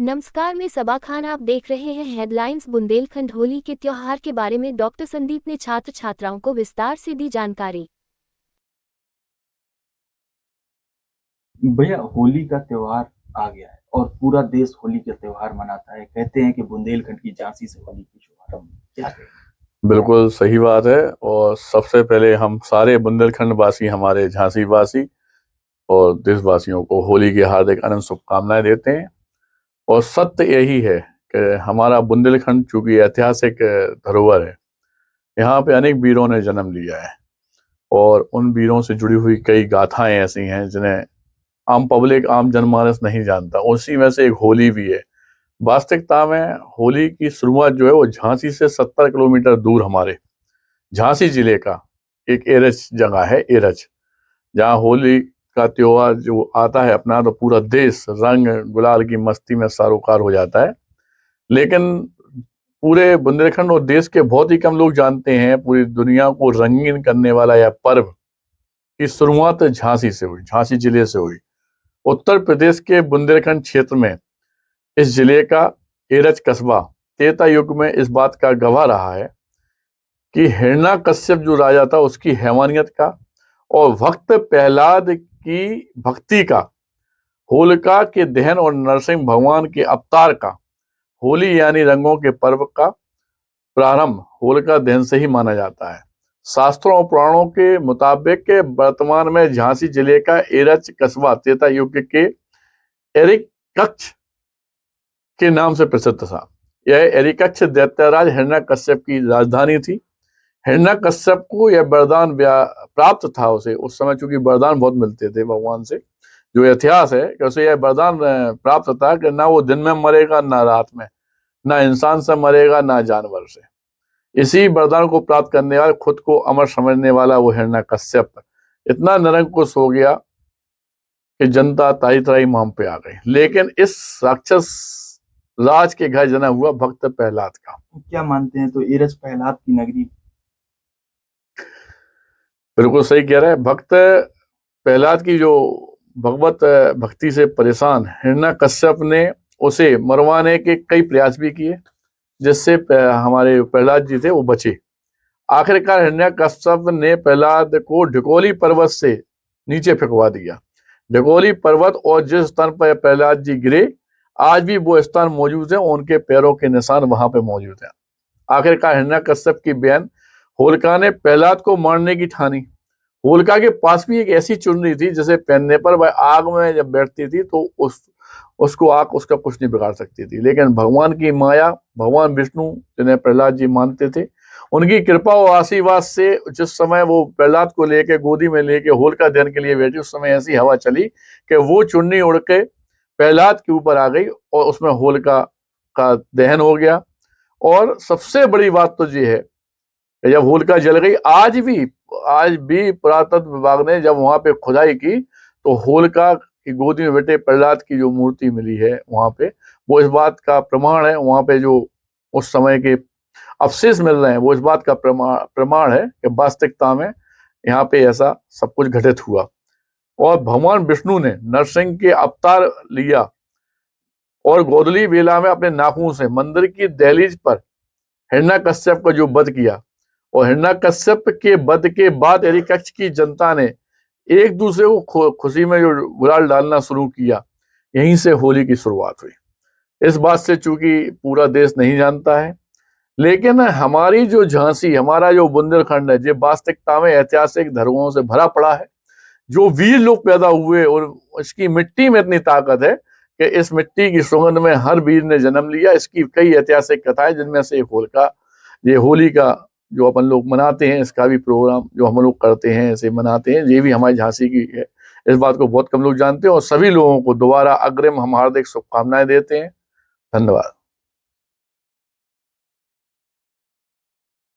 नमस्कार, मैं सबा खान। आप देख रहे हैं हेडलाइंस। बुंदेलखंड होली के त्योहार के बारे में डॉक्टर संदीप ने छात्र छात्राओं को विस्तार से दी जानकारी। भैया, होली का त्योहार आ गया है और पूरा देश होली का त्योहार मनाता है। कहते हैं कि बुंदेलखंड की झांसी से होली की शुभारंभ। क्या कहें? बिल्कुल सही बात है। और सबसे पहले हम सारे बुंदेलखंड वासी, हमारे झांसी वासी और देशवासियों को होली की हार्दिक अनंत शुभकामनाएं देते हैं। और सत्य यही है कि हमारा बुंदेलखंड चूंकि ऐतिहासिक धरोहर है, यहाँ पे अनेक वीरों ने जन्म लिया है और उन वीरों से जुड़ी हुई कई गाथाएं ऐसी हैं जिन्हें आम पब्लिक, आम जनमानस नहीं जानता। उसी में से एक होली भी है। वास्तविकता में होली की शुरुआत जो है वो झांसी से 70 किलोमीटर दूर हमारे झांसी जिले का एक एरच जगह है, एरच, जहाँ होली का त्योहार जो आता है अपना, तो पूरा देश रंग गुलाल की मस्ती में सरोकार हो जाता है। लेकिन पूरे बुंदेलखंड और देश के बहुत ही कम लोग जानते हैं पूरी दुनिया को रंगीन करने वाला यह पर्व की शुरुआत झांसी से हुई, झांसी जिले से हुई। उत्तर प्रदेश के बुंदेलखंड क्षेत्र में इस जिले का एरच कस्बा त्रेता युग में इस बात का गवाह रहा है कि हिरण्यकश्यप जो राजा था उसकी हैवानियत का और भक्त प्रहलाद की भक्ति का, होलिका के दहन और नरसिंह भगवान के अवतार का, होली यानी रंगों के पर्व का प्रारंभ होलिका दहन से ही माना जाता है। शास्त्रों और पुराणों के मुताबिक वर्तमान में झांसी जिले का एरच कस्बा त्रेता युग के एरिकक्ष के नाम से प्रसिद्ध था। यह एरिकक्ष दैत्यराज हिरण्यकश्यप की राजधानी थी। हिरण्यकश्यप को यह वरदान प्राप्त था उसे, उस समय चूंकि वरदान बहुत मिलते थे भगवान से, जो इतिहास है कि उसे यह वरदान प्राप्त था कि ना वो दिन में मरेगा ना रात में, ना इंसान से मरेगा ना जानवर से। इसी वरदान को प्राप्त करने वाले, खुद को अमर समझने वाला वो हिरण्यकश्यप इतना निरंकुश हो गया कि जनता ताई तराई माम पे आ गई। लेकिन इस राक्षस राज के घर जन्म हुआ भक्त प्रहलाद का। क्या मानते हैं, तो एरच प्रहलाद की नगरी? बिल्कुल सही कह रहे हैं। भक्त प्रहलाद की जो भगवत भक्ति से परेशान हिरण्यकश्यप ने उसे मरवाने के कई प्रयास भी किए, जिससे हमारे प्रहलाद जी थे वो बचे। आखिरकार हिरण्यकश्यप ने प्रहलाद को ढकोली पर्वत से नीचे फेंकवा दिया। ढकोली पर्वत और जिस स्थान पर प्रहलाद जी गिरे, आज भी वो स्थान मौजूद है, उनके पैरों के निशान वहां पे मौजूद हैं। आखिरकार हिरण्यकश्यप की बहन होलिका ने प्रहलाद को मारने की ठानी। होलिका के पास भी एक ऐसी चुनरी थी जिसे पहनने पर वह आग में जब बैठती थी तो उसको आग उसका कुछ नहीं बिगाड़ सकती थी। लेकिन भगवान की माया, भगवान विष्णु जिन्हें प्रहलाद जी मानते थे, उनकी कृपा और आशीर्वाद से जिस समय वो प्रहलाद को लेके गोदी में लेके होलिका दहन के लिए बैठी, उस समय ऐसी हवा चली कि वो चुन्नी उड़ के प्रहलाद के ऊपर आ गई और उसमें होलिका का दहन हो गया। और सबसे बड़ी बात तो ये है कि जब होलिका जल गई, आज भी पुरातत्व विभाग ने जब वहां पे खुदाई की तो होलिका की गोदी में बैठे प्रहलाद की जो मूर्ति मिली है वहां पे, वो इस बात का प्रमाण है। वहां पे जो उस समय के अवशेष मिल रहे हैं वो इस बात का प्रमाण है कि वास्तविकता में यहाँ पे ऐसा सब कुछ घटित हुआ। और भगवान विष्णु ने नरसिंह के अवतार लिया और गोधूली बेला में अपने नाखून से मंदिर की दहलीज पर हिरण्यकश्यप का जो वध किया। और हिरण्यकश्यप के वध के बाद एरिकक्ष की जनता ने एक दूसरे को खुशी में जो गुलाल डालना शुरू किया, यहीं से होली की शुरुआत हुई। इस बात से चूंकि पूरा देश नहीं जानता है, लेकिन हमारी जो झांसी, हमारा जो बुंदेलखंड है, ये वास्तविकता में ऐतिहासिक धरोहरों से भरा पड़ा है। जो वीर लोग पैदा हुए और इसकी मिट्टी में इतनी ताकत है कि इस मिट्टी की सुगंध में हर वीर ने जन्म लिया। इसकी कई ऐतिहासिक कथाएं, जिनमें से ये होली का जो अपन लोग मनाते हैं, इसका भी प्रोग्राम जो हम लोग करते हैं, इसे मनाते हैं, ये भी हमारी झांसी की है। इस बात को बहुत कम लोग जानते हैं और सभी लोगों को दोबारा अग्रिम हम हार्दिक शुभकामनाएं देते हैं। धन्यवाद।